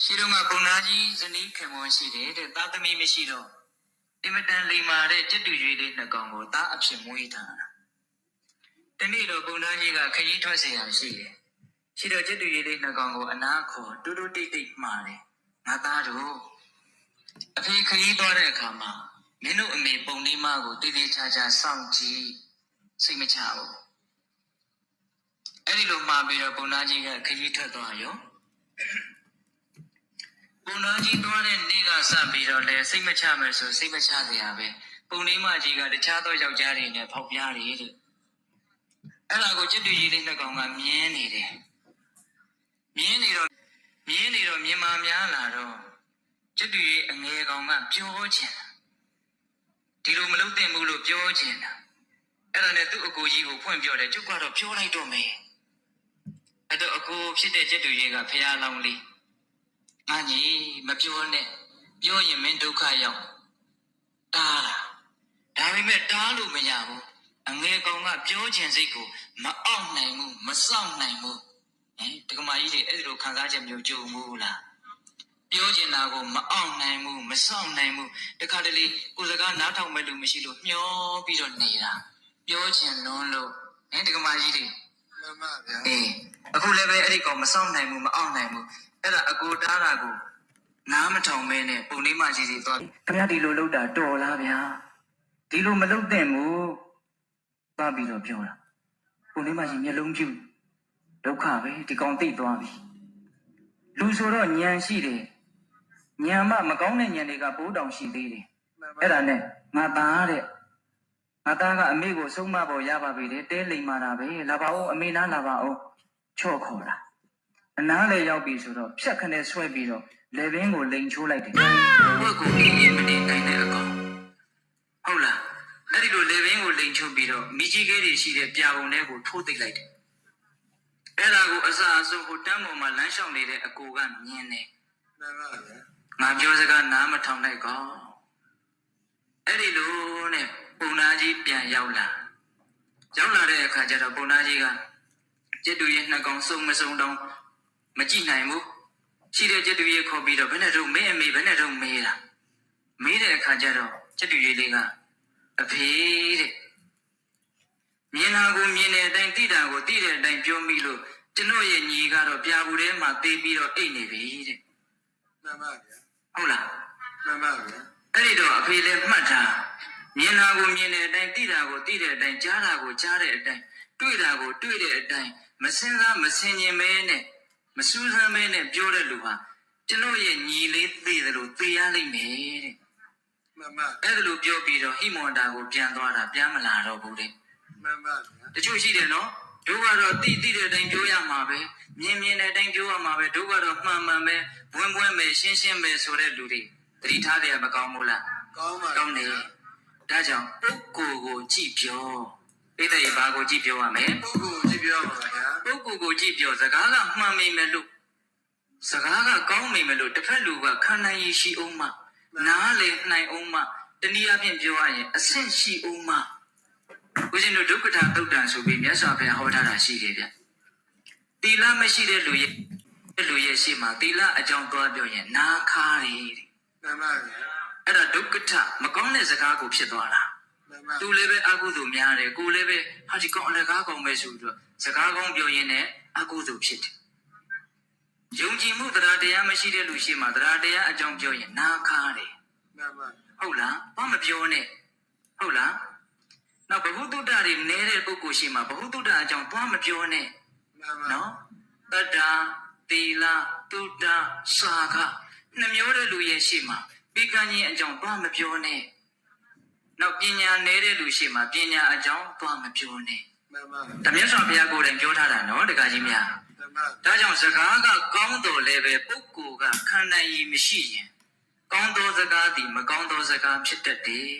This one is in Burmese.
ရှိတော့ကပုံနာကြီးဇနီးခင်မွန်းရှိတယ်တဲ့သားသမီးမရှိတော့အင်မတန်လိမ္မာတဲ့ကြက်တူရွေးလေးနှစ်ကောင်ကိုသားအဖြစ်မွေးထားတာတနေ့တော့ပုံနာကြီးကခရီးထွက်เสียရရှိတယ်ရှိတော့ကြက်တူရွေးလေးနှစ်ကောင်ကိုအနာခေါ်တူတူတိတ်တိတ်မှားတယ်ငါသားတို့အဖေခရီးသွားတဲ့အခါမှာမင်းတို့အမေပုံလေးမကိုတည်တည်ချာချာစောင့်ကြည့်စိတ်မချဘူးအဲ့ဒီလိုမှားပြီးတော့ပုံနာကြီးကခရီးထွက်သွားရောပုံနာကြီးသွားတဲ့နေ့ကစပြီးတော့လဲစိတ်မချမယ်ဆိုစိတ်မချစရာပဲပုံလေးမကြီးကတခြားသောယောက်ျားတွေနဲ့ဖောက်ပြားတယ်တဲ့အဲ့ဒါကိုကြက်တူကြီးလေးနှစ်ကောင်ကမြင်းနေတယ်မြင်းနေတော့မြင်မာများလာတော့ကြက်တူကြီးအငယ်ကောင်ကပြောချင်တာဒီလိုမလုပ်သင့်ဘူးလို့ပြောချင်တာအဲ့ဒါနဲ့သူ့အကိုကြီးကိုဖွင့်ပြောတယ်ကျုပ်ကတော့ပြောလိုက်တော့မယ်အဲ့တော့အကိုဖြစ်တဲ့ကြက်တူကြီးကဖះလောင်းလေးငါကြီးမပြောနဲ့ပြောရင်မင်းဒုက္ခရောက်တားတာဒါပေမဲ့တားလို့မရဘူးအငယ်ကောင်ကပြောချင်စိတ်ကိုမအောင်နိုင်ဘူးမစောင့်နိုင်ဘူးတက္ကမကြီးတွေအဲ့ဒီလိုခံစားချက်မျိုးကြုံဘူးလားပြောချင်တာကိုမအောင်နိုင်ဘူးမစောင့်နိုင်ဘူးတခါတလေကိုယ်စကားနားထောင်မဲ့လူမရှိလို့မျောပြီးတော့နေတာပြောချင်လွန်းလို့တက္ကမကြီးတွေမှန်ပါဗျာအခုလည်းပဲအဲ့ဒီကောင်မစောင့်နိုင်ဘူးမအောင်နိုင်ဘူးအဲ့ဒါအကိုတားတာကိုနားမထောင်မဲနဲ့ပုံလေးမကြီးတွေသွားခင်ဗျားဒီလိုလုပ်တာတော်လားဗျာဒီလိုမလုပ်သင့်ဘူးသွားပြီးတော့ပြောတာပုံလေးမကြီးမျက်လုံးပြူဒုက္ခပဲဒီကောင်သိသွားပြီလူဆိုတော့ညံရှိတယ်ညံမကောင်းတဲ့ညံတွေကပိုးတောင်ရှိသေးတယ်အဲ့ဒါနဲ့ငါသားကအမေကိုဆုံးမပေါ်ရပါပြီလေတဲလိမ်မာတာပဲလာပါဦးအမေနားလာပါဦးချော့ခေါ်တာအနားလေရောက်ပြီဆိုတော့ဖြတ်ခနဲ့ဆွဲပြီးတော့လေဘင်းကိုလိန်ချိုးလိုက်တယ်ဘုတ်ကိုအင်းမနေနိုင်တဲ့အကောင်ဟုတ်လားအဲ့ဒီလိုလေဘင်းကိုလိန်ချိုးပြီးတော့မိကြီးခဲတွေရှိတဲ့ပြာပုံထဲကိုထိုးသိပ်လိုက်တယ်အဲ့ဒါကိုအစအဆုံးဟိုတန်းပေါ်မှာလမ်းလျှောက်နေတဲ့အကိုကမြင်တယ်မှန်ပါဗျာငါပြောစကားနားမထောင်လိုက်ကောအဲ့ဒီလိုနဲ့ပုံနာကြီးပြန်ရောက်လာတဲ့အခါကျတော့ပုံနာကြီးကကျက်တူရဲ့နှစ်ကောင်စုံမစုံတောင်မကြည့်နိုင်ဘူးရှိတဲ့ကျက်တူရဲ့ခေါ်ပြီးတော့ဘယ်နဲ့တော့မင်းအမေဘယ်နဲ့တော့မေးတာမေးတဲ့အခါကျတော့ကျက်တူရဲ့လေးကအဖေတဲ့မြင်တာကိုမြင်တဲ့အတိုင်းသိတာကိုသိတဲ့အတိုင်းပြောမိလို့ကျွန်တော်ရဲ့ညီကတော့ပြာဘူးထဲမှာသေးပြီးတော့အိတ်နေပြီတဲ့မှန်ပါဗျာဟုတ်လားမှန်ပါဗျာအဲ့ဒီတော့အဖေလည်းမှတ်ထားမြင်တာကိုမြင်တဲ့အတိုင်းသိတာကိုသိတဲ့အတိုင်းကြားတာကိုကြားတဲ့အတိုင်းတွေ့တာကိုတွေ့တဲ့အတိုင်းမစင်စားမစင်ញင်မဲနဲ့မစူးစမ်းမဲနဲ့ပြောတဲ့လူဟာကျွန်တော်ရဲ့ညီလေးသိတယ်လို့သိရလိမ့်မယ်တဲ့မှန်ပါအဲ့ဒါလို့ပြောပြီးတော့ဟိမွန်တာကိုပြန်သွားတာပြန်မလာတော့ဘူးတဲ့မှန်ပါတချို့ရှိတယ်နော်တို့ကတော့သိတဲ့အတိုင်းပြောရမှာပဲမြင်တဲ့အတိုင်းပြောရမှာပဲတို့ကတော့မှန်ပဲဘွန်းပဲရှင်းပဲဆိုတဲ့လူတွေသတိထားတယ်မကောင်းဘူးလားကောင်းပါကောင်းတယ်ဒါကြောင့်ပုဂ္ဂိုလ်ကိုကြည့်ပြောဣတိဘာကိုကြည့်ပြောရမယ်ပုဂ္ဂိုလ်ကိုကြည့်ပြောပါဗျာပုဂ္ဂိုလ်ကိုကြည့်ပြောစကားကမှန်မိမယ်လို့စကားကကောင်းမိမယ်လို့တစ်ဖက်လူကခံနိုင်ရရှိအောင်မနားလေနိုင်အောင်မတနည်းအားဖြင့်ပြောရရင်အဆင့်ရှိအောင်မဦးဇင်းတို့ဒုက္ခတာသုတ်တံဆိုပြီးမြတ်စွာဘုရားဟောထားတာရှိတယ်ဗျသီလမရှိတဲ့လူရဲ့ရှေ့မှာသီလအကြောင်းသွားပြောရင်နာခါးတယ်မှန်ပါဗျာအဲ့ဒါဒုက္ခထမကောင်းတဲ့စကားကိုဖြစ်သွားတာသူလည်းပဲအကုသိုလ်များတယ်ကိုလည်းပဲဟာဒီကောင်အလကားကောင်ပဲဆိုပြီးတော့စကားကောင်းပြောရင်းနဲ့အကုသိုလ်ဖြစ်တယ်ယုံကြည်မှုတရားတရားမရှိတဲ့လူရှိမှတရားတရားအကြောင်းပြောရင်နာခါးတယ်မှန်ပါဟုတ်လားဘာမပြောနဲ့ဟုတ်လားနောက်ဘဟုတုတ္တတွေနေတဲ့ပုဂ္ဂိုလ်ရှိမှဘဟုတုတ္တအကြောင်းသွားမပြောနဲ့နော်တတ္တာသီလတုတ္တစာခနှမျိုးတဲ့လူရဲ့ရှိမှပိကံကြီးအကြောင်းသွားမပြောနဲ့နောက်ပညာနေတဲ့လူရှိမှပညာအကြောင်းသွားမပြောနဲ့တမန်တော်ဘုရားကိုယ်တိုင်ပြောထားတာနော်တခါကြီးများဒါကြောင့်စကားကကောင်းတော်လည်းပဲပုဂ္ဂိုလ်ကခံနိုင်ရည်မရှိရင်ကောင်းသောစကားသည်မကောင်းသောစကားဖြစ်တတ်တယ်